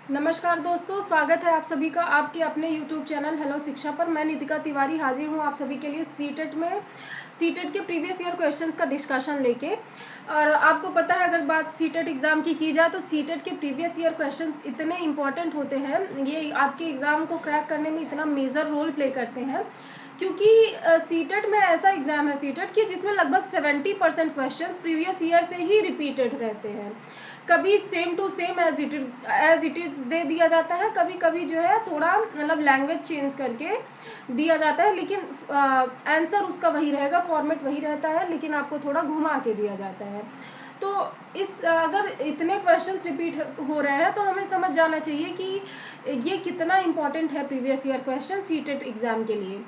नमस्कार दोस्तों, स्वागत है आप सभी का आपके अपने YouTube चैनल हेलो शिक्षा पर। मैं नितिका तिवारी हाजिर हूँ आप सभी के लिए सीटेट के प्रीवियस ईयर क्वेश्चंस का डिस्कशन लेके। और आपको पता है, अगर बात सीटेट एग्ज़ाम की जाए तो सीटेट के प्रीवियस ईयर क्वेश्चंस इतने इंपॉर्टेंट होते हैं, ये आपके एग्ज़ाम को क्रैक करने में इतना मेजर रोल प्ले करते हैं, क्योंकि सीटेट में ऐसा एग्ज़ाम है सीटेट की जिसमें लगभग 70% क्वेश्चंस प्रीवियस ईयर से ही रिपीटेड रहते हैं। कभी same to same as it is दे दिया जाता है, कभी कभी जो है थोड़ा मतलब लैंग्वेज चेंज करके दिया जाता है, लेकिन आंसर उसका वही रहेगा, फॉर्मेट वही रहता है, लेकिन आपको थोड़ा घुमा के दिया जाता है। तो अगर इतने क्वेश्चंस रिपीट हो रहे हैं तो हमें समझ जाना चाहिए कि ये कितना इम्पोर्टेंट है previous year question CTET exam के लिए।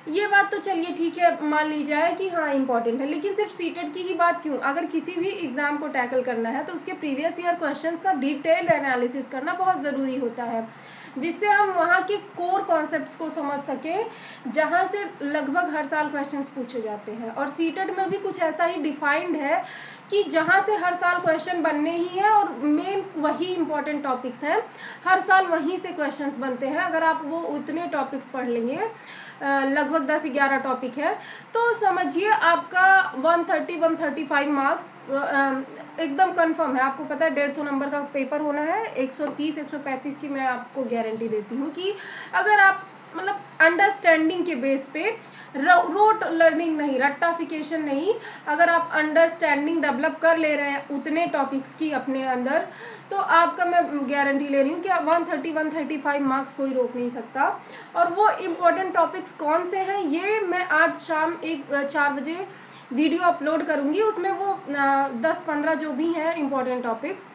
ये बात तो चलिए ठीक है, मान ली जाए कि हाँ इम्पॉर्टेंट है, लेकिन सिर्फ सीटेट की ही बात क्यों, अगर किसी भी एग्ज़ाम को टैकल करना है तो उसके प्रीवियस ईयर क्वेश्चंस का डिटेल्ड एनालिसिस करना बहुत ज़रूरी होता है, जिससे हम वहाँ के कोर कॉन्सेप्ट्स को समझ सकें जहाँ से लगभग हर साल क्वेश्चंस पूछे जाते हैं। और सीटेट में भी कुछ ऐसा ही डिफाइंड है कि जहाँ से हर साल क्वेश्चन बनने ही है और मेन वही इंपॉर्टेंट टॉपिक्स हैं, हर साल वहीं से क्वेश्चंस बनते हैं। अगर आप वो उतने टॉपिक्स पढ़ लेंगे, लगभग 10-11 टॉपिक है, तो समझिए आपका 135 मार्क्स एकदम कंफर्म है। आपको पता है 150 नंबर का पेपर होना है, 130-135 की मैं आपको गारंटी देती हूँ कि अगर आप मतलब अंडरस्टैंडिंग के बेस पे, रोट लर्निंग नहीं, रट्टाफिकेशन नहीं, अगर आप अंडरस्टैंडिंग डेवलप कर ले रहे हैं उतने टॉपिक्स की अपने अंदर, तो आपका मैं गारंटी ले रही हूँ कि 135 मार्क्स कोई रोक नहीं सकता। और वो इम्पोर्टेंट टॉपिक्स कौन से हैं ये मैं आज शाम 4 बजे वीडियो अपलोड करूँगी। उसमें वो 10-15 जो भी हैं इम्पोर्टेंट टॉपिक्स,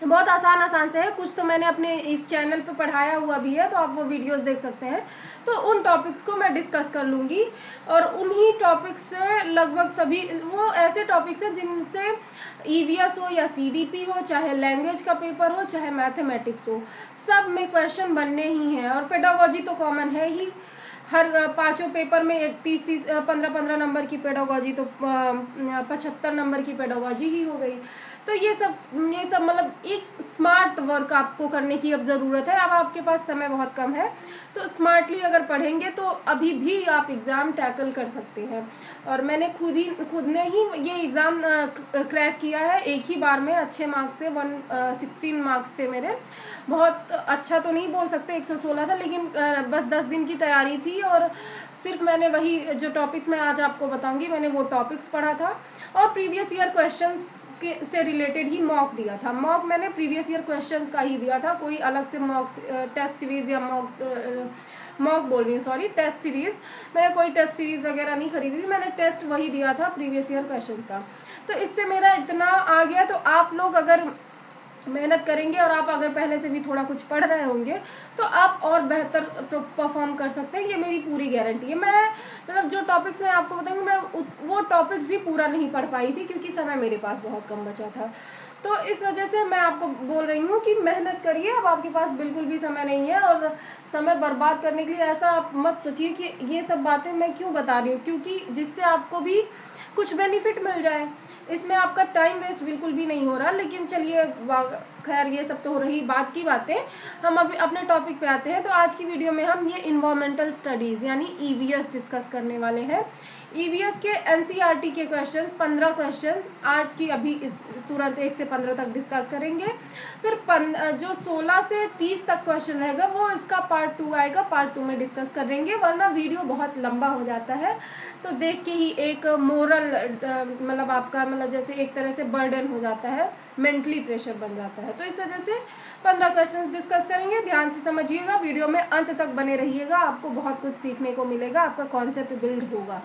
बहुत आसान से है, कुछ तो मैंने अपने इस चैनल पे पढ़ाया हुआ भी है, तो आप वो वीडियोस देख सकते हैं। तो उन टॉपिक्स को मैं डिस्कस कर लूँगी, और उन्हीं टॉपिक्स से लगभग सभी वो ऐसे टॉपिक्स हैं जिनसे ईवीएस हो या सीडीपी हो, चाहे लैंग्वेज का पेपर हो, चाहे मैथमेटिक्स हो, सब में क्वेश्चन बनने ही हैं। और पेडागोजी तो कॉमन है ही, हर पांचों पेपर में 30-30 15-15 नंबर की पेडागोजी, तो 75 नंबर की पेडागोजी ही हो गई। तो ये सब मतलब एक स्मार्ट वर्क आपको करने की अब ज़रूरत है। अब आपके पास समय बहुत कम है, तो स्मार्टली अगर पढ़ेंगे तो अभी भी आप एग्ज़ाम टैकल कर सकते हैं। और मैंने खुद ने ही ये एग्ज़ाम क्रैक किया है एक ही बार में, अच्छे मार्क्स से। 116 मार्क्स थे मेरे। बहुत अच्छा तो नहीं बोल सकते, 116 था, लेकिन बस 10 दिन की तैयारी थी, और सिर्फ मैंने वही जो टॉपिक्स मैं आज आपको बताऊंगी, मैंने वो टॉपिक्स पढ़ा था, और प्रीवियस ईयर क्वेश्चंस से रिलेटेड ही मॉक दिया था। मॉक मैंने प्रीवियस ईयर क्वेश्चंस का ही दिया था, कोई अलग से मॉक टेस्ट सीरीज़ या मॉक बोल रही हूँ, सॉरी, टेस्ट सीरीज़। मैंने कोई टेस्ट सीरीज़ वगैरह नहीं खरीदी थी, मैंने टेस्ट वही दिया था प्रीवियस ईयर क्वेश्चंस का। तो इससे मेरा इतना आ गया, तो आप लोग अगर मेहनत करेंगे और आप अगर पहले से भी थोड़ा कुछ पढ़ रहे होंगे तो आप और बेहतर परफॉर्म कर सकते हैं, ये मेरी पूरी गारंटी है। मैं मतलब जो टॉपिक्स मैं आपको बताऊंगी, मैं वो टॉपिक्स भी पूरा नहीं पढ़ पाई थी, क्योंकि समय मेरे पास बहुत कम बचा था। तो इस वजह से मैं आपको बोल रही हूँ कि मेहनत करिए, अब आपके पास बिल्कुल भी समय नहीं है। और समय बर्बाद करने के लिए ऐसा आप मत सोचिए कि ये सब बातें मैं क्यों बता रही हूँ, क्योंकि जिससे आपको भी कुछ बेनिफिट मिल जाए, इसमें आपका टाइम वेस्ट बिल्कुल भी नहीं हो रहा। लेकिन चलिए, खैर ये सब तो हो रही बात की बातें, हम अभी अपने टॉपिक पे आते हैं। तो आज की वीडियो में हम ये इन्वायरमेंटल स्टडीज़ यानी ईवीएस डिस्कस करने वाले हैं। ईवीएस के एनसीईआरटी के क्वेश्चंस, 15 क्वेश्चंस आज की अभी इस तुरंत 1 से 15 तक डिस्कस करेंगे। फिर जो 16 से 30 तक क्वेश्चन रहेगा वो इसका पार्ट 2 आएगा, पार्ट 2 में डिस्कस करेंगे, वरना वीडियो बहुत लंबा हो जाता है। तो देख के ही एक मोरल मतलब आपका मतलब जैसे एक तरह से बर्डन हो जाता है, मेंटली प्रेशर बन जाता है। तो इस वजह से 15 क्वेश्चंस डिस्कस करेंगे, ध्यान से समझिएगा, वीडियो में अंत तक बने रहिएगा, आपको बहुत कुछ सीखने को मिलेगा, आपका कॉन्सेप्ट बिल्ड होगा।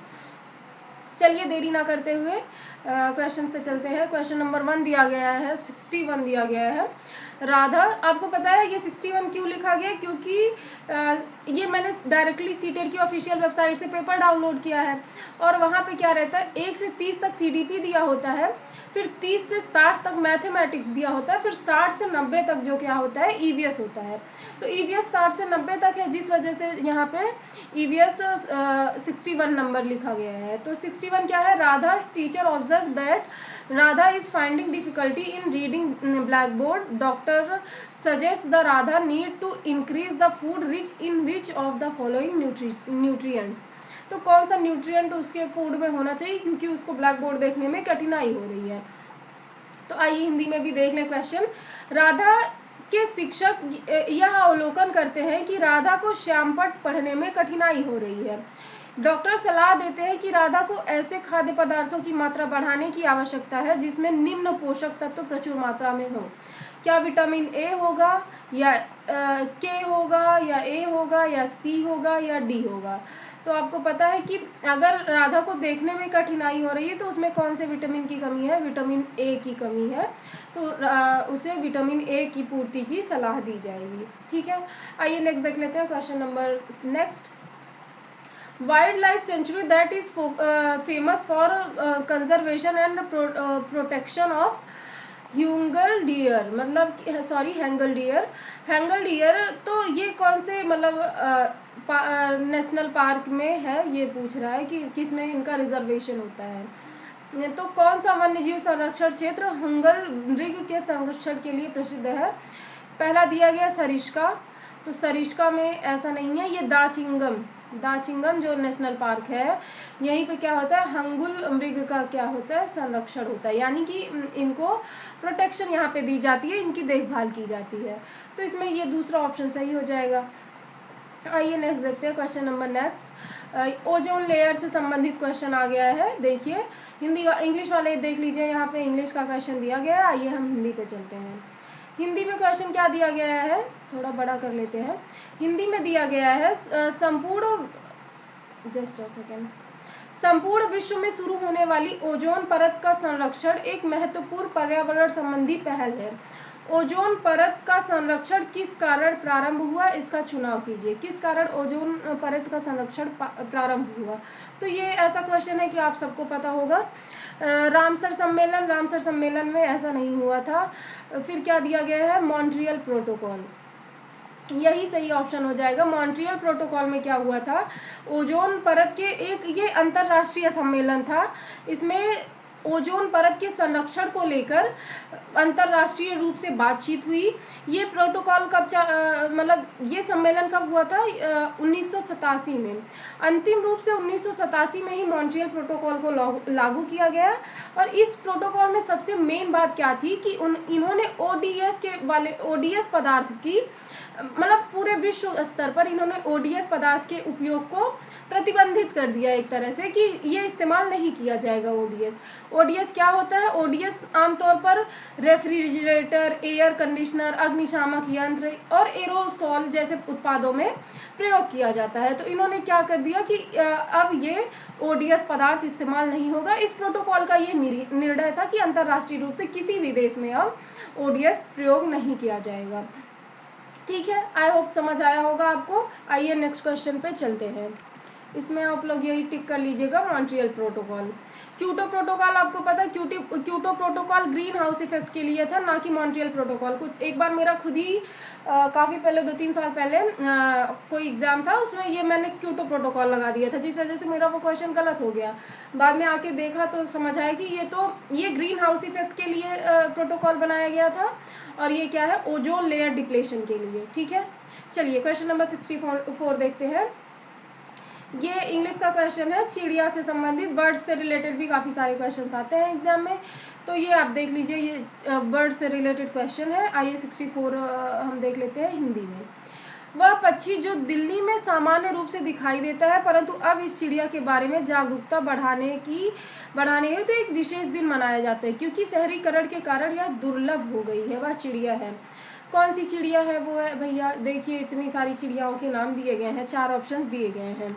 चलिए देरी ना करते हुए क्वेश्चन पे चलते हैं। क्वेश्चन नंबर 1 दिया गया है, 61 दिया गया है। राधा, आपको पता है ये 61 क्यों लिखा गया, क्योंकि ये मैंने डायरेक्टली सीटेट की ऑफिशियल वेबसाइट से पेपर डाउनलोड किया है, और वहाँ पे क्या रहता है 1 से 30 तक सीडीपी दिया होता है, फिर 30 से 60 तक मैथमेटिक्स दिया होता है, फिर 60 से 90 तक जो क्या होता है ईवीएस होता है। तो ईवीएस 60 से 90 तक है, जिस वजह से यहाँ पे ईवीएस 61 नंबर लिखा गया है। तो 61 क्या है, Radha teacher observe that Radha is finding difficulty in reading black board, doctor suggest the Radha need to increase the food rich in which of the following nutrients. तो कौन सा न्यूट्रिएंट उसके फूड में होना चाहिए, क्योंकि उसको ब्लैक बोर्ड देखने में कठिनाई हो रही है। तो आइए हिंदी में भी देख लें क्वेश्चन। राधा के शिक्षक यह अवलोकन करते हैं कि राधा को श्यामपट्ट पढ़ने में कठिनाई हो रही है। डॉक्टर सलाह देते हैं कि राधा को ऐसे खाद्य पदार्थों की मात्रा बढ़ाने की आवश्यकता है जिसमें निम्न पोषक तत्व प्रचुर मात्रा में हो। क्या विटामिन ए होगा, या के होगा, या ए होगा, या सी होगा, या डी होगा। तो आपको पता है कि अगर राधा को देखने में कठिनाई हो रही है तो उसमें कौन से विटामिन की कमी है, विटामिन ए की कमी है। तो उसे विटामिन ए की पूर्ति की सलाह दी जाएगी। ठीक है, आइए नेक्स्ट देख लेते हैं question number next. Wild life sanctuary that is famous for conservation and protection of hangul deer, मतलब हैंगल डियर। हैंगल डियर तो ये कौन से मतलब नेशनल पार्क में है, ये पूछ रहा है कि किस में इनका रिजर्वेशन होता है। तो कौन सा वन्यजीव संरक्षण क्षेत्र हंगल मृग के संरक्षण के लिए प्रसिद्ध है। पहला दिया गया सरिस्का, तो सरिस्का में ऐसा नहीं है, ये दाचिंगम जो नेशनल पार्क है, यहीं पे क्या होता है, हंगुल मृग का क्या होता है, संरक्षण होता है, यानी कि इनको प्रोटेक्शन यहाँ पे दी जाती है, इनकी देखभाल की जाती है। तो इसमें ये दूसरा ऑप्शन सही हो जाएगा। आइए नेक्स्ट देखते हैं question number next. Ozone layer से संबंधित क्वेश्चन आ गया है। देखिए हिंदी इंग्लिश वाले देख लीजिए, यहाँ पे इंग्लिश का क्वेश्चन दिया गया है। आइए हम हिंदी पे चलते हैं। हिंदी में क्वेश्चन क्या दिया गया है, थोड़ा बड़ा कर लेते हैं। हिंदी में दिया गया है संपूर्ण विश्व में शुरू होने वाली ओजोन परत का संरक्षण एक महत्वपूर्ण पर्यावरण संबंधी पहल है। ओजोन परत का संरक्षण किस कारण प्रारंभ हुआ, इसका चुनाव कीजिए। किस कारण ओजोन परत का संरक्षण प्रारंभ हुआ। तो ये ऐसा क्वेश्चन है कि आप सबको पता होगा। रामसर सम्मेलन में ऐसा नहीं हुआ था। फिर क्या दिया गया है, मॉन्ट्रियल प्रोटोकॉल, यही सही ऑप्शन हो जाएगा। मॉन्ट्रियल प्रोटोकॉल में क्या हुआ था, ओजोन परत के एक ये अंतरराष्ट्रीय सम्मेलन था। इसमें ओजोन परत के संरक्षण को लेकर अंतरराष्ट्रीय रूप से बातचीत हुई। ये प्रोटोकॉल कब मतलब ये सम्मेलन कब हुआ था, 1987 में। अंतिम रूप से 1987 में ही मॉन्ट्रियल प्रोटोकॉल को लागू किया गया। और इस प्रोटोकॉल में सबसे मेन बात क्या थी कि इन्होंने ओडीएस पदार्थ की मतलब पूरे विश्व स्तर पर इन्होंने ओडीएस पदार्थ के उपयोग को प्रतिबंधित कर दिया एक तरह से, कि ये इस्तेमाल नहीं किया जाएगा। ओडीएस क्या होता है, ओडीएस आमतौर पर रेफ्रिजरेटर, एयर कंडीशनर, अग्निशामक यंत्र और एरोसोल जैसे उत्पादों में प्रयोग किया जाता है। तो इन्होंने क्या कर दिया कि अब ये ओडीएस पदार्थ इस्तेमाल नहीं होगा। इस प्रोटोकॉल का ये निर्णय था कि अंतर्राष्ट्रीय रूप से किसी भी देश में अब ओडीएस प्रयोग नहीं किया जाएगा। ठीक है, आई होप समझ आया होगा आपको। आइए नेक्स्ट क्वेश्चन पे चलते हैं। इसमें आप लोग यही टिक कर लीजिएगा, मॉन्ट्रियल प्रोटोकॉल। क्योटो प्रोटोकॉल आपको पता है, Kyoto protocol green house effect के लिए था, ना कि मॉन्ट्रियल प्रोटोकॉल। कुछ एक बार मेरा खुद ही काफ़ी पहले 2-3 साल पहले कोई एग्जाम था, उसमें ये मैंने क्योटो प्रोटोकॉल लगा दिया था, जिस वजह से मेरा वो क्वेश्चन गलत हो गया। बाद में आके देखा तो समझ आया कि ये ग्रीन हाउस इफेक्ट के लिए प्रोटोकॉल बनाया गया था, और ये क्या है, ओजोन लेयर डिप्लेशन के लिए। ठीक है, चलिए क्वेश्चन नंबर 64 देखते हैं। ये इंग्लिश का क्वेश्चन है, चिड़िया से संबंधित, बर्ड्स से रिलेटेड भी काफ़ी सारे क्वेश्चन आते हैं एग्जाम में। तो ये आप देख लीजिए, ये बर्ड से रिलेटेड क्वेश्चन है। आइए 64 हम देख लेते हैं हिंदी में। वह पक्षी जो दिल्ली में सामान्य रूप से दिखाई देता है, परंतु अब इस चिड़िया के बारे में जागरूकता बढ़ाने हेतु तो एक विशेष दिन मनाया जाता है, क्योंकि शहरीकरण के कारण यह दुर्लभ हो गई है। वह चिड़िया है, कौन सी चिड़िया है, वो है भैया, देखिए इतनी सारी चिड़ियाओं के नाम दिए गए हैं, 4 ऑप्शंस दिए गए हैं।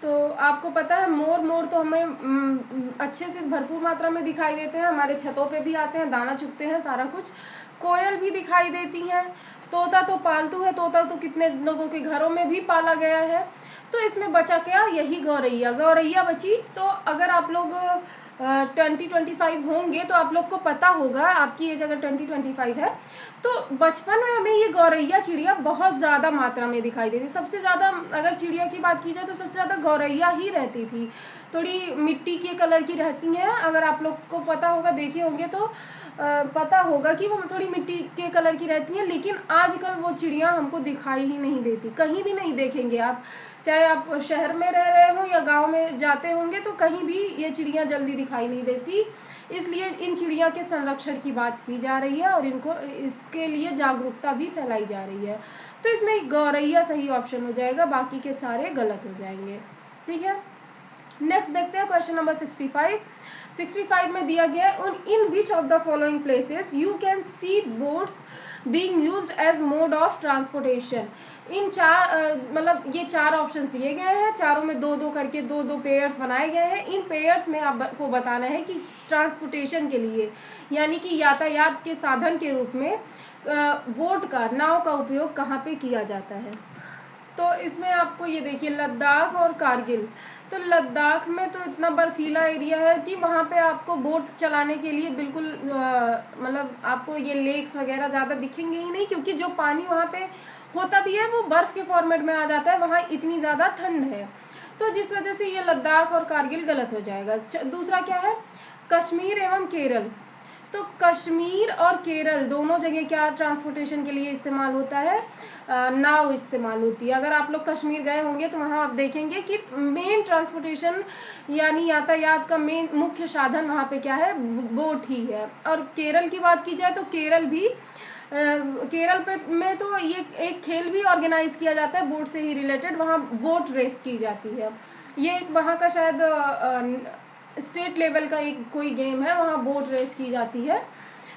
तो आपको पता है मोर तो हमें अच्छे से भरपूर मात्रा में दिखाई देते हैं, हमारे छतों पे भी आते हैं, दाना चुगते हैं, सारा कुछ। कोयल भी दिखाई देती हैं, तोता तो पालतू है, तोता तो कितने लोगों के घरों में भी पाला गया है। तो इसमें बचा क्या, यही गौरैया, गौरैया बची। तो अगर आप लोग 20-25 होंगे तो आप लोग को पता होगा, आपकी एज अगर 20-25 है तो बचपन में हमें ये गौरैया चिड़िया बहुत ज़्यादा मात्रा में दिखाई देती। सबसे ज़्यादा अगर चिड़िया की बात की जाए तो सबसे ज़्यादा गौरैया ही रहती थी। थोड़ी मिट्टी के कलर की रहती हैं, अगर आप लोग को पता होगा, देखे होंगे तो पता होगा कि वो थोड़ी मिट्टी के कलर की रहती हैं। लेकिन आजकल वो चिड़िया हमको दिखाई ही नहीं देती, कहीं भी नहीं देखेंगे आप, चाहे आप शहर में रह रहे हो या गांव में जाते होंगे तो कहीं भी ये चिड़िया जल्दी दिखाई नहीं देती। इसलिए इन चिड़िया के संरक्षण की बात की जा रही है और इनको इसके लिए जागरूकता भी फैलाई जा रही है। तो इसमें गौरैया सही ऑप्शन हो जाएगा, बाकी के सारे गलत हो जाएंगे। ठीक है, नेक्स्ट देखते हैं क्वेश्चन नंबर 65 में दिया गया है, in which of the following places you can see boats being used as mode of transportation. इन चार मतलब ये चार ऑप्शंस दिए गए हैं, चारों में दो दो करके दो दो पेयर्स बनाए गए हैं। इन पेयर्स में आपको बताना है कि ट्रांसपोर्टेशन के लिए यानी कि यातायात के साधन के रूप में बोट का, नाव का उपयोग कहाँ पे किया जाता है। तो इसमें आपको ये देखिए, लद्दाख और कारगिल। तो लद्दाख में तो इतना बर्फीला एरिया है कि वहाँ पे आपको बोट चलाने के लिए बिल्कुल मतलब आपको ये लेक्स वगैरह ज़्यादा दिखेंगे ही नहीं, क्योंकि जो पानी वहाँ पे होता भी है वो बर्फ़ के फॉर्मेट में आ जाता है, वहाँ इतनी ज़्यादा ठंड है। तो जिस वजह से ये लद्दाख और कारगिल गलत हो जाएगा। दूसरा क्या है, कश्मीर एवं केरल। तो कश्मीर और केरल दोनों जगह क्या ट्रांसपोर्टेशन के लिए इस्तेमाल होता है, नाव इस्तेमाल होती है। अगर आप लोग कश्मीर गए होंगे तो वहाँ आप देखेंगे कि मेन ट्रांसपोर्टेशन यानी यातायात का मेन मुख्य साधन वहाँ पे क्या है, बोट ही है। और केरल की बात की जाए तो केरल भी केरल पे में तो ये एक खेल भी ऑर्गेनाइज किया जाता है बोट से ही रिलेटेड, वहाँ बोट रेस की जाती है। ये एक वहाँ का शायद स्टेट लेवल का एक कोई गेम है, वहाँ बोट रेस की जाती है।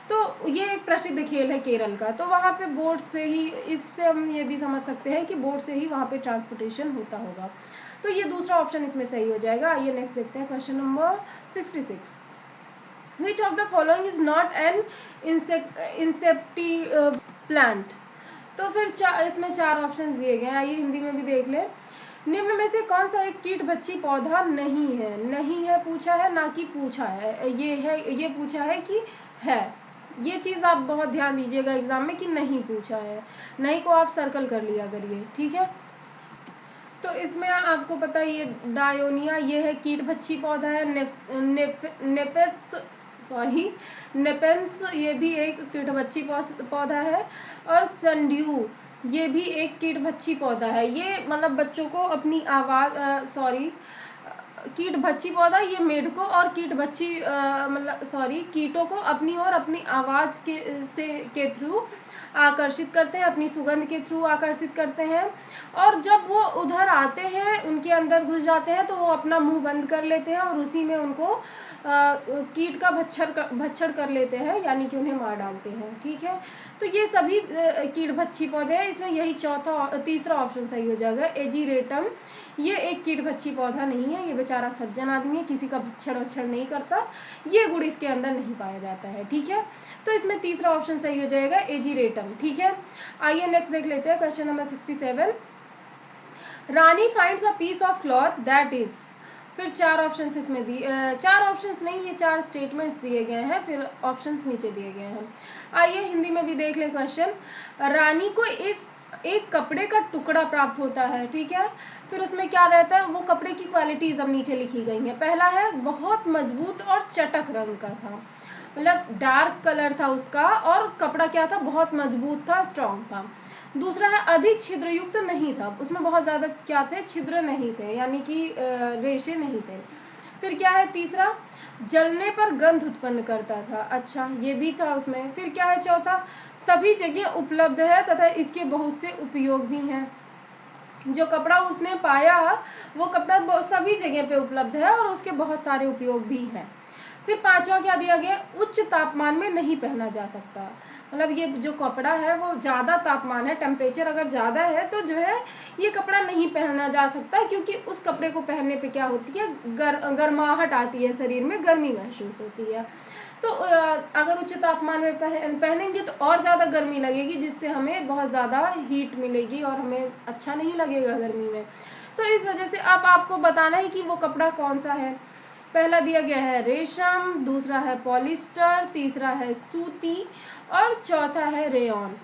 तो ये एक प्रसिद्ध खेल है केरल का। तो वहाँ पे बोट से ही, इससे हम ये भी समझ सकते हैं कि बोट से ही वहाँ पे ट्रांसपोर्टेशन होता होगा। तो ये दूसरा ऑप्शन इसमें सही हो जाएगा। आइए नेक्स्ट देखते हैं question number 66। Which of the following is not an insecti plant? तो फिर इसमें चार ऑप्शंस दिए गए हैं, आइए हिंदी में भी देख लें। निम्न में से कौन सा एक कीट भक्षी पौधा नहीं है, नहीं है पूछा है, ना कि पूछा है, ये है, ये पूछा है कि है। ये चीज़ आप बहुत ध्यान दीजिएगा एग्जाम में कि नहीं पूछा है, नहीं को आप सर्कल कर लिया करिए। ठीक है, तो इसमें आपको पता है ये डायोनिया, ये है कीट भक्षी पौधा है। नेपेंस ये भी एक कीट भक्षी पौधा है। और संड्यू ये भी एक कीट भक्षी पौधा है। ये मतलब बच्चों को अपनी आवाज़ कीट भक्षी पौधा, ये मेढकों और कीट भक्षी मतलब कीटों को अपनी ओर अपनी आवाज़ के थ्रू आकर्षित करते हैं, अपनी सुगंध के थ्रू आकर्षित करते हैं। और जब वो उधर आते हैं, उनके अंदर घुस जाते हैं, तो वो अपना मुंह बंद कर लेते हैं और उसी में उनको कीट का भक्षण कर लेते हैं, यानी कि उन्हें मार डालते हैं। ठीक है, तो ये सभी कीट भक्षी पौधे हैं। इसमें यही तीसरा ऑप्शन सही हो जाएगा, एजीरेटम। ये एक कीट भक्षी पौधा नहीं है, ये बेचारा सज्जन आदमी है, किसी का भक्षण नहीं करता, ये गुण इसके अंदर नहीं पाया जाता है। ठीक है, तो इसमें तीसरा ऑप्शन सही हो जाएगा, एजीरेटम। ठीक है, आइए नेक्स्ट देख लेते हैं question number 67। Rani finds a piece of cloth that is. फिर चार ऑप्शंस इसमें दिए, चार ऑप्शंस नहीं, ये चार स्टेटमेंट्स दिए गए हैं, फिर ऑप्शंस नीचे दिए गए हैं। आइए हिंदी में भी देख लें क्वेश्चन। रानी को एक कपड़े का टुकड़ा प्राप्त होता है। ठीक है, फिर उसमें क्या रहता है, वो कपड़े की क्वालिटीज अब नीचे लिखी गई हैं। पहला है बहुत मजबूत और चटक रंग का था, मतलब डार्क कलर था उसका, और कपड़ा क्या था, बहुत मजबूत था, स्ट्रॉन्ग था। दूसरा है अधिक छिद्रयुक्त नहीं था, उसमें बहुत ज़्यादा क्या थे, छिद्र नहीं थे, यानी कि रेशे नहीं थे। फिर क्या है तीसरा, जलने पर गंध उत्पन्न करता था, अच्छा ये भी था उसमें। फिर क्या है चौथा, सभी जगह उपलब्ध है तथा इसके बहुत से उपयोग भी हैं। जो कपड़ा उसने पाया वो कपड़ा सभी जगह पे उपलब्ध है और उसके बहुत सारे उपयोग भी हैं। फिर पांचवा क्या दिया गया, उच्च तापमान में नहीं पहना जा सकता, मतलब ये जो कपड़ा है वो ज़्यादा तापमान है, टेम्परेचर अगर ज़्यादा है तो जो है ये कपड़ा नहीं पहना जा सकता, क्योंकि उस कपड़े को पहनने पे क्या होती है, गर्माहट आती है, शरीर में गर्मी महसूस होती है। तो अगर उच्च तापमान में पहनेंगे तो और ज़्यादा गर्मी लगेगी, जिससे हमें बहुत ज़्यादा हीट मिलेगी और हमें अच्छा नहीं लगेगा गर्मी में। तो इस वजह से अब आपको बताना है कि वो कपड़ा कौन सा है। पहला दिया गया है रेशम, दूसरा है पॉलिस्टर, तीसरा है सूती और चौथा है रेयॉन।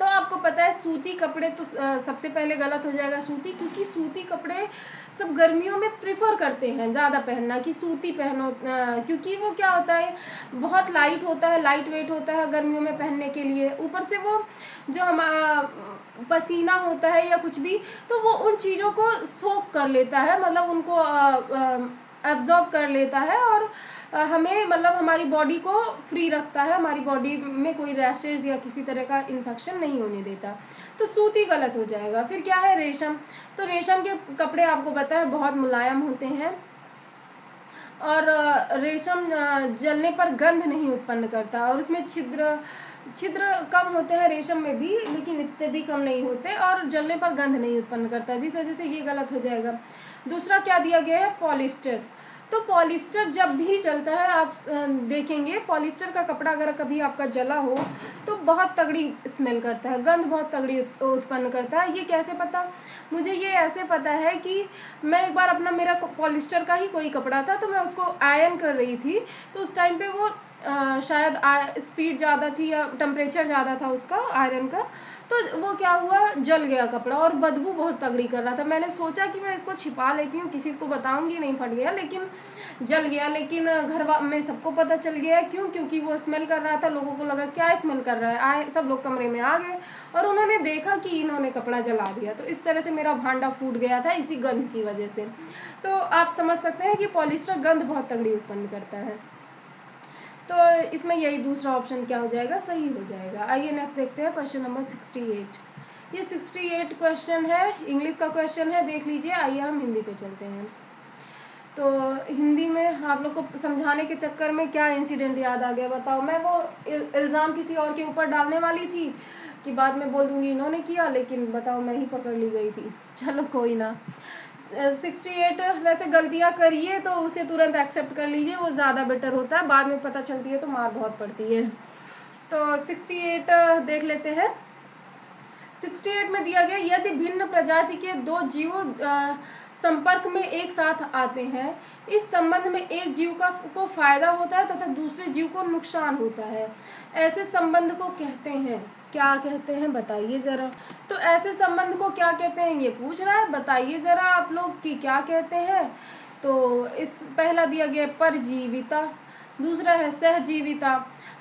तो आपको पता है सूती कपड़े तो सबसे पहले गलत हो जाएगा सूती, क्योंकि सूती कपड़े सब गर्मियों में प्रिफर करते हैं ज़्यादा पहनना कि सूती पहनो, क्योंकि वो क्या होता है बहुत लाइट होता है, लाइट वेट होता है गर्मियों में पहनने के लिए। ऊपर से वो जो हम पसीना होता है या कुछ भी, तो वो उन चीज़ों को सोख कर लेता है, मतलब उनको एब्जॉर्ब कर लेता है और हमें मतलब हमारी बॉडी को फ्री रखता है, हमारी बॉडी में कोई रैशेज या किसी तरह का इन्फेक्शन नहीं होने देता। तो सूती गलत हो जाएगा। फिर क्या है रेशम। तो रेशम के कपड़े आपको पता है बहुत मुलायम होते हैं और रेशम जलने पर गंध नहीं उत्पन्न करता और उसमें छिद्र छिद्र कम होते हैं रेशम में भी, लेकिन इतने भी कम नहीं होते और जलने पर गंध नहीं उत्पन्न करता, जिस वजह से ये गलत हो जाएगा। दूसरा क्या दिया गया है पॉलिस्टर। तो पॉलिस्टर जब भी जलता है आप देखेंगे पॉलिस्टर का कपड़ा अगर कभी आपका जला हो तो बहुत तगड़ी स्मेल करता है, गंध बहुत तगड़ी उत्पन्न करता है। ये कैसे पता? मुझे ये ऐसे पता है कि मैं एक बार अपना मेरा पॉलिस्टर का ही कोई कपड़ा था, तो मैं उसको आयरन कर रही थी, तो उस टाइम पे वो शायद स्पीड ज़्यादा थी या टेम्परेचर ज़्यादा था उसका आयरन का, तो वो क्या हुआ जल गया कपड़ा और बदबू बहुत तगड़ी कर रहा था। मैंने सोचा कि मैं इसको छिपा लेती हूँ, किसी को बताऊंगी नहीं, फट गया, लेकिन जल गया। लेकिन घर में सबको पता चल गया। क्यों? क्योंकि वो स्मेल कर रहा था, लोगों को लगा क्या स्मेल कर रहा है, आए सब लोग कमरे में आ गए और उन्होंने देखा कि इन्होंने कपड़ा जला दिया। तो इस तरह से मेरा भांडा फूट गया था इसी गंध की वजह से। तो आप समझ सकते हैं कि पॉलिस्टर गंध बहुत तगड़ी उत्पन्न करता है। तो इसमें यही दूसरा ऑप्शन क्या हो जाएगा, सही हो जाएगा। आइए नेक्स्ट देखते हैं क्वेश्चन नंबर 68। ये 68 क्वेश्चन है, इंग्लिश का क्वेश्चन है, देख लीजिए। आइए हम हिंदी पे चलते हैं। तो हिंदी में आप लोग को समझाने के चक्कर में क्या इंसिडेंट याद आ गया बताओ। मैं वो इल्ज़ाम किसी और के ऊपर डालने वाली थी कि बाद में बोल दूंगी इन्होंने किया, लेकिन बताओ मैं ही पकड़ ली गई थी। चलो कोई ना। 68 वैसे गलतियाँ करिए तो उसे तुरंत एक्सेप्ट कर लीजिए, वो ज़्यादा बेटर होता है, बाद में पता चलती है तो मार बहुत पड़ती है। तो 68 देख लेते हैं। 68 में दिया गया यदि भिन्न प्रजाति के दो जीव संपर्क में एक साथ आते हैं, इस संबंध में एक जीव को फायदा होता है तथा दूसरे जीव को नुकसान होता है, ऐसे संबंध को कहते हैं, क्या कहते हैं बताइए जरा। तो ऐसे संबंध को क्या कहते हैं ये पूछ रहा है, बताइए जरा आप लोग कि क्या कहते हैं। तो इस पहला दिया गया परजीविता, दूसरा है सहजीविता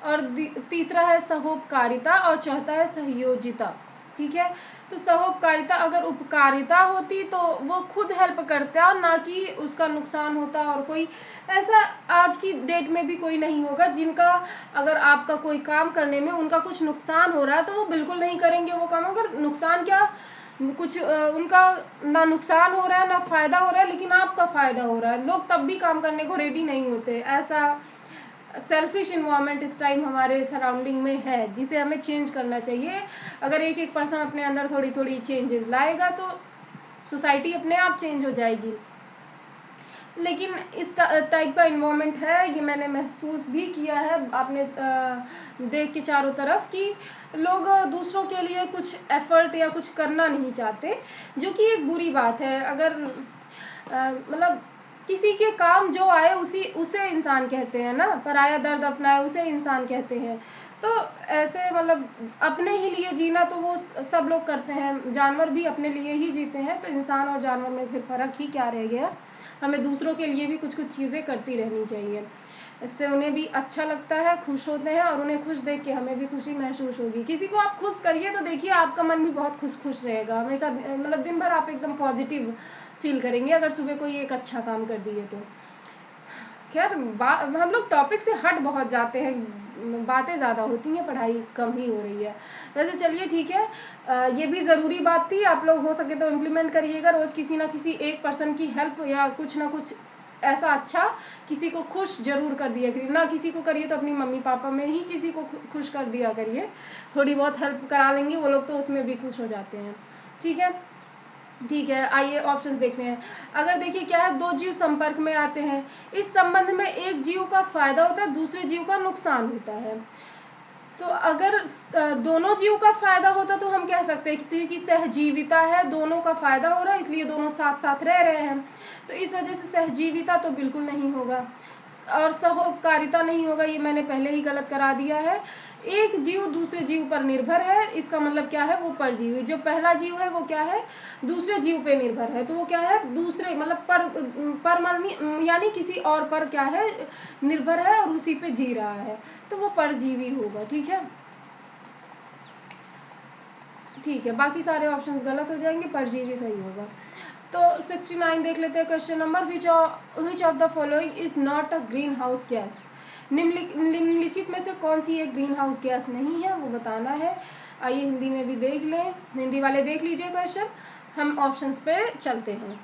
और तीसरा है सहोपकारिता और चौथा है सहयोजिता। ठीक है। तो सहोपकारिता अगर उपकारिता होती तो वो खुद हेल्प करता, ना कि उसका नुकसान होता। और कोई ऐसा आज की डेट में भी कोई नहीं होगा जिनका अगर आपका कोई काम करने में उनका कुछ नुकसान हो रहा है तो वो बिल्कुल नहीं करेंगे वो काम। अगर नुकसान क्या कुछ उनका ना नुकसान हो रहा है ना फ़ायदा हो रहा है, लेकिन आपका फ़ायदा हो रहा है, लोग तब भी काम करने को रेडी नहीं होते। ऐसा सेल्फिश इन्वायरमेंट इस टाइम हमारे सराउंडिंग में है, जिसे हमें चेंज करना चाहिए। अगर एक एक पर्सन अपने अंदर थोड़ी थोड़ी चेंजेस लाएगा तो सोसाइटी अपने आप चेंज हो जाएगी। लेकिन इस टाइप का इन्वायरमेंट है, ये मैंने महसूस भी किया है आपने देख के चारों तरफ, कि लोग दूसरों के लिए कुछ एफर्ट या कुछ करना नहीं चाहते, जो कि एक बुरी बात है। अगर मतलब किसी के काम जो आए उसे इंसान कहते हैं ना, पराया दर्द अपनाए उसे इंसान कहते हैं। तो ऐसे मतलब अपने ही लिए जीना तो वो सब लोग करते हैं, जानवर भी अपने लिए ही जीते हैं, तो इंसान और जानवर में फिर फ़र्क ही क्या रह गया। हमें दूसरों के लिए भी कुछ कुछ चीज़ें करती रहनी चाहिए, इससे उन्हें भी अच्छा लगता है, खुश होते हैं और उन्हें खुश देख के हमें भी खुशी महसूस होगी। किसी को आप खुश करिए तो देखिए आपका मन भी बहुत खुश रहेगा हमेशा, मतलब दिन भर आप एकदम पॉजिटिव फील करेंगे अगर सुबह कोई एक अच्छा काम कर दिए तो। खैर हम लोग टॉपिक से हट बहुत जाते हैं, बातें ज़्यादा होती हैं, पढ़ाई कम ही हो रही है। वैसे चलिए ठीक है, ये भी ज़रूरी बात थी, आप लोग हो सके तो इम्प्लीमेंट करिएगा। रोज़ किसी ना किसी एक पर्सन की हेल्प या कुछ ना कुछ ऐसा अच्छा किसी को खुश ज़रूर कर दिया करिए। ना किसी को करिए तो अपनी मम्मी पापा में ही किसी को खुश कर दिया करिए, थोड़ी बहुत हेल्प करा लेंगे वो लोग तो उसमें भी खुश हो जाते हैं। ठीक है, ठीक है, आइए ऑप्शंस देखते हैं। अगर देखिए क्या है, दो जीव संपर्क में आते हैं, इस संबंध में एक जीव का फायदा होता है, दूसरे जीव का नुकसान होता है। तो अगर दोनों जीव का फायदा होता तो हम कह सकते हैं कि सहजीविता है, दोनों का फायदा हो रहा है इसलिए दोनों साथ साथ रह रहे हैं। तो इस वजह से सहजीविता तो बिल्कुल नहीं होगा, और सहोपकारिता नहीं होगा, ये मैंने पहले ही गलत करा दिया है। एक जीव दूसरे जीव पर निर्भर है, इसका मतलब क्या है, वो परजीवी। जो पहला जीव है वो क्या है, दूसरे जीव पे निर्भर है, तो वो क्या है, दूसरे मतलब पर यानी किसी और पर क्या है, निर्भर है और उसी पे जी रहा है, तो वो परजीवी होगा। ठीक है, ठीक है, बाकी सारे ऑप्शंस गलत हो जाएंगे, परजीवी सही होगा। तो 69 देख लेते हैं question number, which of the following is not a green house gas. निम्नलिखित में से कौन सी एक ग्रीन हाउस गैस नहीं है, वो बताना है। आइए हिंदी में भी देख लें, हिंदी वाले देख लीजिए क्वेश्चन, हम ऑप्शंस पे चलते हैं।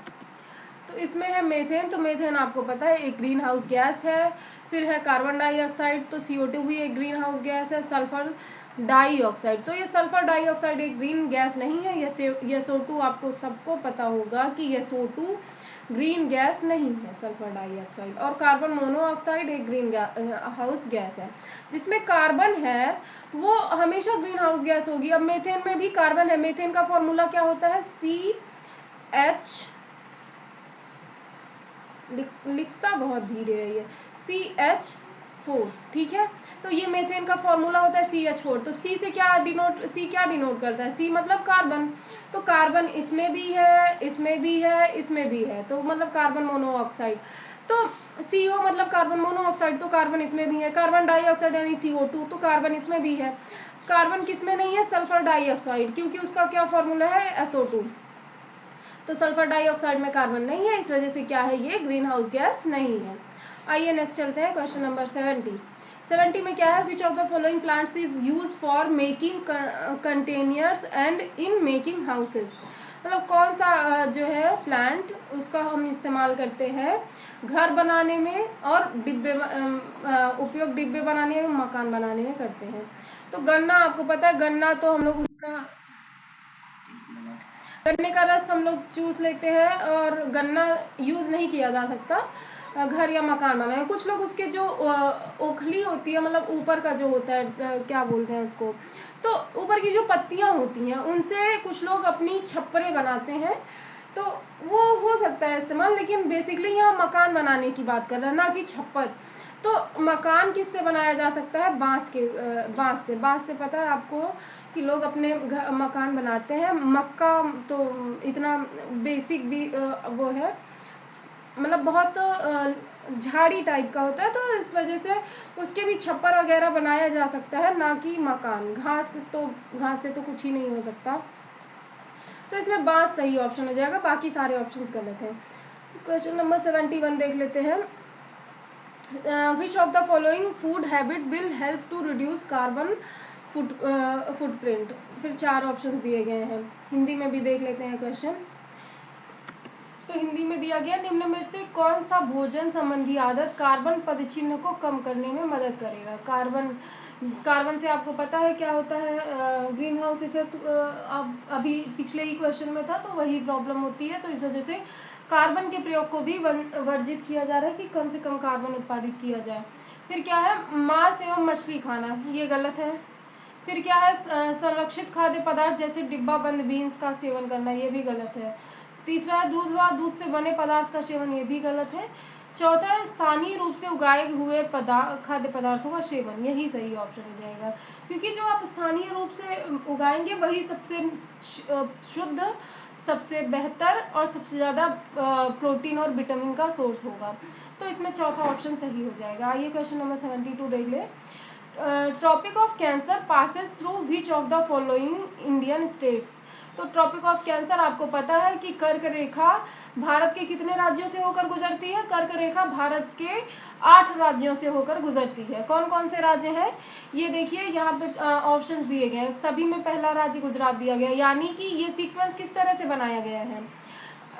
तो इसमें है मेथेन, तो मेथेन आपको पता है एक ग्रीन हाउस गैस है। फिर है कार्बन डाइऑक्साइड, तो CO2 भी एक ग्रीन हाउस गैस है। सल्फर डाइऑक्साइड, तो ये सल्फर डाइऑक्साइड एक ग्रीन गैस नहीं है। SO2 आपको सबको पता होगा कि SO2 ग्रीन गैस नहीं है, सल्फर डाइऑक्साइड। और कार्बन मोनोऑक्साइड एक ग्रीन हाउस गैस है। जिसमें कार्बन है वो हमेशा ग्रीन हाउस गैस होगी। अब मेथेन में भी कार्बन है, मेथेन का फॉर्मूला क्या होता है, CH, लिखता बहुत धीरे है ये, CH4। ठीक है, तो ये मेथेन का फॉर्मूला होता है CH4। तो सी क्या डिनोट करता है, C मतलब कार्बन। तो कार्बन इसमें भी है, इसमें भी है, इसमें भी है, तो मतलब कार्बन मोनोऑक्साइड। तो CO मतलब कार्बन मोनोऑक्साइड, तो कार्बन इसमें भी है। कार्बन डाइऑक्साइड यानी CO2, तो कार्बन इसमें भी है। कार्बन किसमें नहीं है, सल्फर डाइऑक्साइड, क्योंकि उसका क्या फॉर्मूला है, SO2। तो सल्फर डाइऑक्साइड में कार्बन नहीं है, इस वजह से क्या है, ये ग्रीन हाउस गैस नहीं है। आइए नेक्स्ट चलते हैं, क्वेश्चन नंबर 70 में क्या है, विच of the following plants is use for making containers and in making houses. मतलब कौन सा जो है प्लांट, उसका हम इस्तेमाल करते हैं घर बनाने में और डिब्बे उपयोग डिब्बे बनाने में, मकान बनाने में करते हैं। तो गन्ना आपको पता है, गन्ना तो हम लोग उसका, गन्ने का रस हम लोग चूस लेते हैं, और गन्ना यूज़ नहीं किया जा सकता घर या मकान बनाने। कुछ लोग उसके जो ओखली होती है, मतलब ऊपर का जो होता है, क्या बोलते हैं उसको, तो ऊपर की जो पत्तियां होती हैं उनसे कुछ लोग अपनी छप्परें बनाते हैं, तो वो हो सकता है इस्तेमाल। लेकिन बेसिकली यहाँ मकान बनाने की बात कर रहे हैं, ना कि छप्पर। तो मकान किससे बनाया जा सकता है, बांस से पता है आपको कि लोग अपने मकान बनाते हैं। मक्का तो इतना बेसिक भी वो है, मतलब बहुत झाड़ी टाइप का होता है, तो इस वजह से उसके भी छप्पर वगैरह बनाया जा सकता है, ना कि मकान। घास से तो कुछ ही नहीं हो सकता, तो इसमें बांस सही ऑप्शन हो जाएगा, बाकी सारे ऑप्शंस गलत हैं। क्वेश्चन नंबर 71 देख लेते हैं, which of the following food habit will help to reduce carbon footprint. फिर 4 ऑप्शंस दिए गए हैं, हिंदी में भी देख लेते हैं क्वेश्चन। तो हिंदी में दिया गया, निम्न में से कौन सा भोजन संबंधी आदत कार्बन पदचिह्न को कम करने में मदद करेगा। कार्बन से आपको पता है क्या होता है, ग्रीन हाउस इफेक्ट, अब अभी पिछले ही क्वेश्चन में था, तो वही प्रॉब्लम होती है। तो इस वजह से कार्बन के प्रयोग को भी वर्जित किया जा रहा है कि कम से कम कार्बन उत्पादित किया जाए। फिर क्या है, मांस एवं मछली खाना, ये गलत है। फिर क्या है, संरक्षित खाद्य पदार्थ जैसे डिब्बा बंद बीन्स का सेवन करना, ये भी गलत है। तीसरा है दूध व दूध से बने पदार्थ का सेवन, ये भी गलत है। चौथा है स्थानीय रूप से उगाए हुए खाद्य पदार्थों का सेवन, यही सही ऑप्शन हो जाएगा, क्योंकि जो आप स्थानीय रूप से उगाएंगे वही सबसे शुद्ध, सबसे बेहतर और सबसे ज़्यादा प्रोटीन और विटामिन का सोर्स होगा। तो इसमें चौथा ऑप्शन सही हो जाएगा। आइए क्वेश्चन नंबर 72 देख ले, tropic of cancer passes through which of the following Indian states. तो ट्रॉपिक ऑफ कैंसर आपको पता है कि कर्क रेखा भारत के कितने राज्यों से होकर गुजरती है, कर्क रेखा भारत के 8 राज्यों से होकर गुजरती है। कौन कौन से राज्य हैं, ये देखिए यहाँ पे ऑप्शंस दिए गए हैं, सभी में पहला राज्य गुजरात दिया गया, यानी कि ये सीक्वेंस किस तरह से बनाया गया है,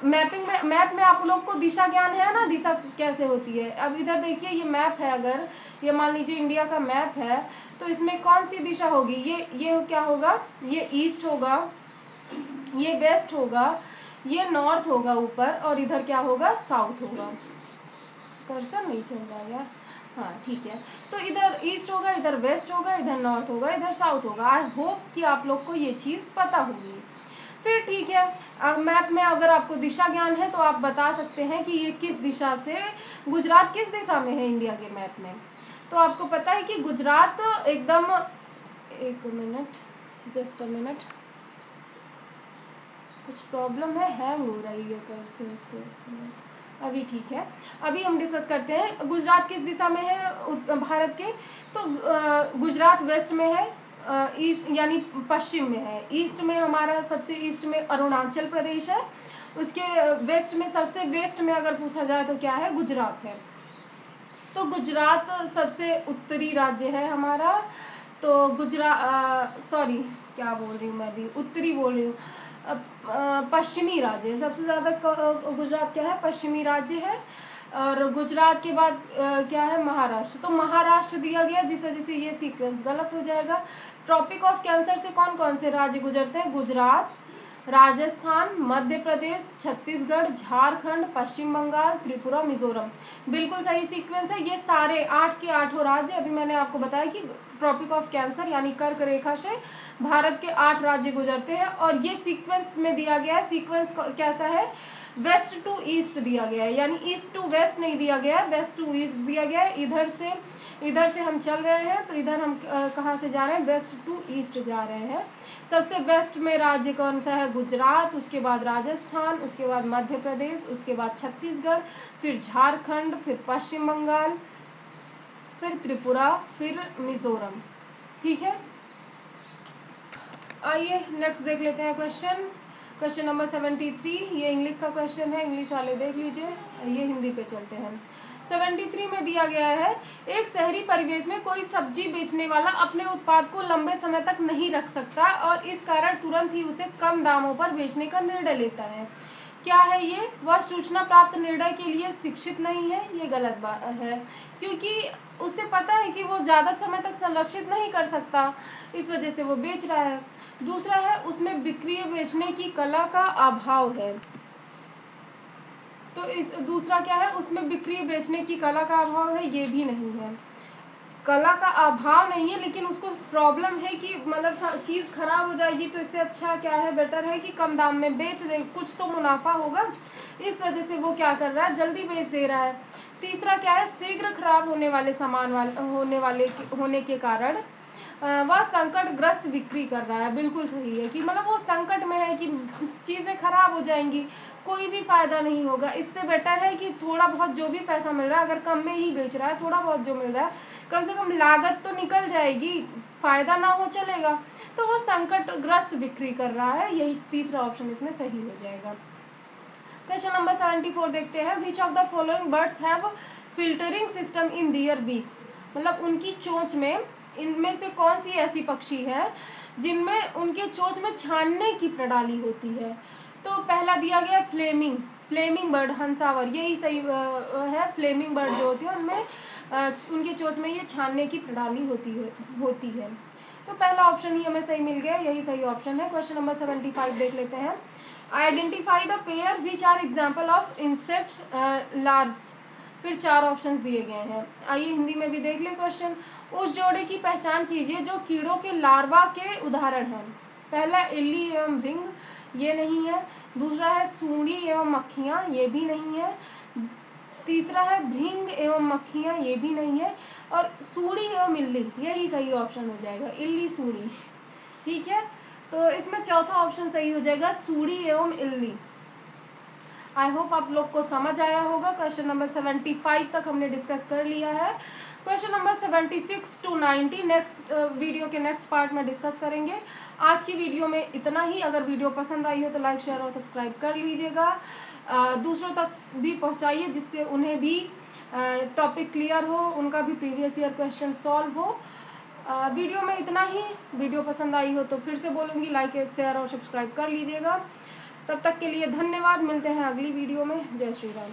मैप में आप लोग को दिशा ज्ञान है ना, दिशा कैसे होती है। अब इधर देखिए ये मैप है, अगर ये मान लीजिए इंडिया का मैप है, तो इसमें कौन सी दिशा होगी, ये क्या होगा, ये ईस्ट होगा, ये वेस्ट होगा, ये नॉर्थ होगा ऊपर और इधर क्या होगा, साउथ होगा। कर्सर नहीं चल रहा है यार, हाँ ठीक है। तो इधर ईस्ट होगा, इधर वेस्ट होगा, इधर नॉर्थ होगा, इधर साउथ होगा। आई होप कि आप लोग को ये चीज़ पता होगी। फिर ठीक है, मैप में अगर आपको दिशा ज्ञान है तो आप बता सकते हैं कि ये किस दिशा से, गुजरात किस दिशा में है इंडिया के मैप में। तो आपको पता है कि गुजरात एकदम, एक मिनट, जस्ट अ मिनट, कुछ प्रॉब्लम है, हैंग हो रही है कर्सर से। अभी ठीक है, अभी हम डिस्कस करते हैं गुजरात किस दिशा में है भारत के। तो गुजरात वेस्ट में है, ईस्ट यानी पश्चिम में है। ईस्ट में हमारा सबसे ईस्ट में अरुणाचल प्रदेश है। उसके वेस्ट में, सबसे वेस्ट में अगर पूछा जाए तो क्या है, गुजरात है। तो गुजरात सबसे उत्तरी राज्य है हमारा। तो सॉरी क्या बोल रही हूँ मैं, भी उत्तरी बोल रही हूँ, पश्चिमी राज्य है। सबसे ज़्यादा गुजरात क्या है, पश्चिमी राज्य है। और गुजरात के बाद क्या है, महाराष्ट्र। तो महाराष्ट्र दिया गया, जिस वजह से ये सीक्वेंस गलत हो जाएगा। ट्रॉपिक ऑफ कैंसर से कौन कौन से राज्य गुजरते हैं, गुजरात, राजस्थान, मध्य प्रदेश, छत्तीसगढ़, झारखंड, पश्चिम बंगाल, त्रिपुरा, मिजोरम। बिल्कुल सही सीक्वेंस है। ये सारे 8 के 8 राज्य, अभी मैंने आपको बताया कि ट्रॉपिक ऑफ कैंसर यानी कर्क रेखा से भारत के 8 राज्य गुजरते हैं। और ये सीक्वेंस में दिया गया है, सीक्वेंस कैसा है, वेस्ट टू ईस्ट दिया गया है, यानी ईस्ट टू वेस्ट नहीं दिया गया है, वेस्ट टू ईस्ट दिया गया है। इधर से हम चल रहे हैं, तो इधर हम कहाँ से जा रहे हैं, वेस्ट टू ईस्ट जा रहे हैं। सबसे वेस्ट में राज्य कौन सा है, गुजरात, उसके बाद राजस्थान, उसके बाद मध्य प्रदेश, उसके बाद छत्तीसगढ़, फिर झारखंड, फिर पश्चिम बंगाल, फिर त्रिपुरा, फिर मिजोरम। ठीक है, आइए नेक्स्ट देख लेते हैं क्वेश्चन नंबर 73। ये इंग्लिश का क्वेश्चन है, इंग्लिश वाले देख लीजिए। ये हिंदी पे चलते हैं। 73 में दिया गया है, एक शहरी परिवेश में कोई सब्जी बेचने वाला अपने उत्पाद को लंबे समय तक नहीं रख सकता और इस कारण तुरंत ही उसे कम दामों पर बेचने का निर्णय लेता है। क्या है ये, वह सूचना प्राप्त निर्णय के लिए शिक्षित नहीं है। ये गलत बात है, क्योंकि उसे पता है कि वो ज़्यादा समय तक संरक्षित नहीं कर सकता, इस वजह से वो बेच रहा है। दूसरा है, उसमें बिक्री बेचने की कला का अभाव है। तो इस दूसरा क्या है, उसमें बिक्री बेचने की कला का अभाव है, ये भी नहीं है। कला का अभाव नहीं है, लेकिन उसको प्रॉब्लम है कि मतलब चीज़ खराब हो जाएगी, तो इससे अच्छा क्या है, बेटर है कि कम दाम में बेच दे, कुछ तो मुनाफा होगा। इस वजह से वो क्या कर रहा है, जल्दी बेच दे रहा है। तीसरा क्या है, शीघ्र खराब होने वाले सामान होने के कारण वह संकटग्रस्त बिक्री कर रहा है। बिल्कुल सही है कि मतलब वो संकट में है कि चीज़ें खराब हो जाएंगी, कोई भी फायदा नहीं होगा। इससे बेटर है कि थोड़ा बहुत जो भी पैसा मिल रहा है, अगर कम में ही बेच रहा है, थोड़ा बहुत जो मिल रहा है, कम से कम लागत तो निकल जाएगी, फायदा ना हो चलेगा। तो वो संकटग्रस्त बिक्री कर रहा है, यही तीसरा ऑप्शन इसमें सही हो जाएगा। क्वेश्चन नंबर 74 देखते हैं। Which of the following birds have filtering system in their beaks, मतलब उनकी चोंच में, इनमें से कौन सी ऐसी पक्षी है जिनमें उनके चोंच में छानने की प्रणाली होती है। तो पहला दिया गया फ्लेमिंग बर्ड, हंसावर, यही सही है। फ्लेमिंग बर्ड जो होती है उनमें उनके चोंच में ये छानने की प्रणाली होती है। तो पहला ऑप्शन ही हमें सही मिल गया, यही सही ऑप्शन है। क्वेश्चन नंबर 75 देख लेते हैं। Identify the pair which are example of insect larvae. फिर 4 ऑप्शंस दिए गए हैं, आइए हिंदी में भी देख ले क्वेश्चन। उस जोड़े की पहचान कीजिए जो कीड़ों के लार्वा के उदाहरण हैं। पहला इल्ली एवं भृंग, ये नहीं है। दूसरा है सूंडी एवं मक्खियाँ, ये भी नहीं है। तीसरा है भृंग एवं मक्खियाँ, ये भी नहीं है। और सूंडी एवं इल्ली, यही सही ऑप्शन हो जाएगा, इल्ली सूंडी। ठीक है, तो इसमें चौथा ऑप्शन सही हो जाएगा, सूंडी एवं इल्ली। आई होप आप लोग को समझ आया होगा। क्वेश्चन नंबर 75 तक हमने डिस्कस कर लिया है। Question number 76 to 90 next video के नेक्स्ट पार्ट में डिस्कस करेंगे। आज की वीडियो में इतना ही। अगर वीडियो पसंद आई हो तो लाइक, शेयर और सब्सक्राइब कर लीजिएगा। दूसरों तक भी पहुंचाइए, जिससे उन्हें भी टॉपिक क्लियर हो, उनका भी प्रीवियस ईयर क्वेश्चन सॉल्व हो। वीडियो में इतना ही। वीडियो पसंद आई हो तो फिर से बोलूँगी, लाइक, शेयर और सब्सक्राइब कर लीजिएगा। तब तक के लिए धन्यवाद। मिलते हैं अगली वीडियो में। जय श्री राम।